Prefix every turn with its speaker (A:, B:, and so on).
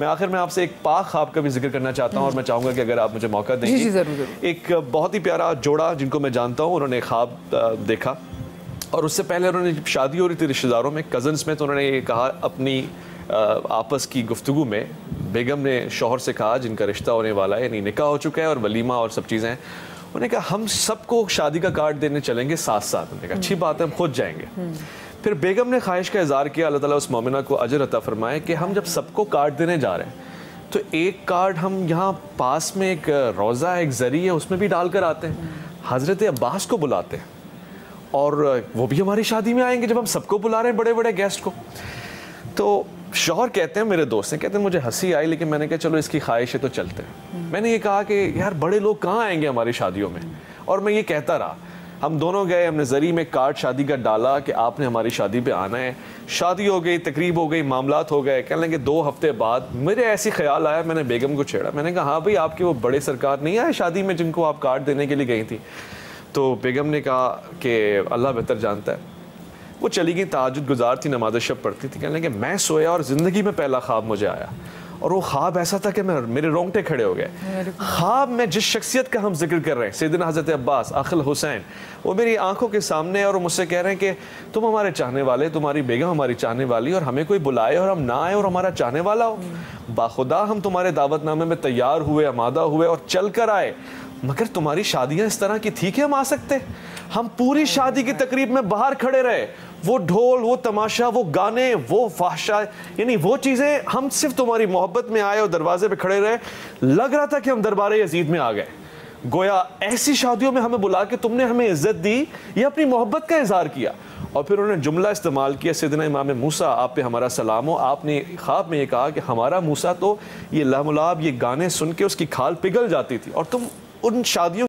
A: मैं आखिर में आपसे एक पाक ख्वाब का भी जिक्र करना चाहता हूँ और मैं चाहूँगा कि अगर आप मुझे मौका देंगे।
B: जी जरूर। एक
A: बहुत ही प्यारा जोड़ा जिनको मैं जानता हूँ, उन्होंने ख्वाब देखा और उससे पहले उन्होंने शादी हो रही थी रिश्तेदारों में, कज़न्स में, तो उन्होंने ये कहा अपनी आपस की गुफ्तगू में बेगम ने शौहर से कहा जिनका रिश्ता होने वाला है, यानी निकाह हो चुका है और वलीमा और सब चीज़ें हैं, उन्होंने कहा हम सबको शादी का कार्ड देने चलेंगे साथ साथ। उन्होंने कहा अच्छी बात है, हम खुद जाएंगे। फिर बेगम ने ख्वाहिश का इज़हार किया, अल्लाह ताला उस मोमिना को अजर अता फरमाए, कि हम जब सबको कार्ड देने जा रहे हैं तो एक कार्ड हम यहाँ पास में एक रोज़ा एक ज़री है उसमें भी डाल कर आते हैं, हज़रत अब्बास को बुलाते हैं और वो भी हमारी शादी में आएंगे जब हम सबको बुला रहे हैं, बड़े बड़े गेस्ट को। तो शौहर कहते हैं, मेरे दोस्त हैं, कहते हैं मुझे हंसी आई, लेकिन मैंने कहा चलो इसकी ख्वाहिश है तो चलते हैं। मैंने ये कहा कि यार बड़े लोग कहाँ आएंगे हमारी शादियों में, और मैं ये कहता रहा। हम दोनों गए, हमने ज़री में कार्ड शादी का डाला कि आपने हमारी शादी पे आना है। शादी हो गई, तकरीब हो गई, मामलात हो गए। कहने लगे 2 हफ्ते बाद मेरे ऐसी ख्याल आया, मैंने बेगम को छेड़ा। मैंने कहा हाँ भाई, आपके वो बड़े सरकार नहीं आए शादी में जिनको आप कार्ड देने के लिए गई थी? तो बेगम ने कहा कि अल्लाह बेहतर जानता है। वो चली गई, तहज्जुद गुजार थी, नमाज़ शब पढ़ती थी। कहने लगे मैं सोया और ज़िंदगी में पहला ख्वाब मुझे आया, और वो ख्वाब ऐसा था कि मेरे रोंगटे खड़े हो गए। ख्वाब में जिस शख्सियत का हम जिक्र कर रहे हैं, सैयदना हज़रत अब्बास अखिल हुसैन, वो मेरी आंखों के सामने, और मुझसे कह रहे हैं कि तुम हमारे चाहने वाले, तुम्हारी बेगम हमारी चाहने वाली, और हमें कोई बुलाए और हम ना आए और हमारा चाहने वाला हो। बाखुदा हम तुम्हारे दावतनामे में तैयार हुए, आमादा हुए और चल कर आए, मगर तुम्हारी शादियाँ इस तरह की थी कि हम आ सकते? हम पूरी शादी की तकरीब में बाहर खड़े रहे, वो ढोल, वो तमाशा, वो गाने, वो फाहशा, यानी वो चीज़ें, हम सिर्फ तुम्हारी मोहब्बत में आए और दरवाजे पे खड़े रहे। लग रहा था कि हम दरबारे यजीद में आ गए। गोया ऐसी शादियों में हमें बुला के तुमने हमें इज्जत दी, ये अपनी मोहब्बत का इजहार किया। और फिर उन्होंने जुमला इस्तेमाल किया, सैयदना इमाम मूसा आप पे हमारा सलाम हो। आपने ख्वाब में ये कहा कि हमारा मूसा तो ये लामुलाब, ये गाने सुन के उसकी खाल पिघल जाती थी, और तुम उन शादियों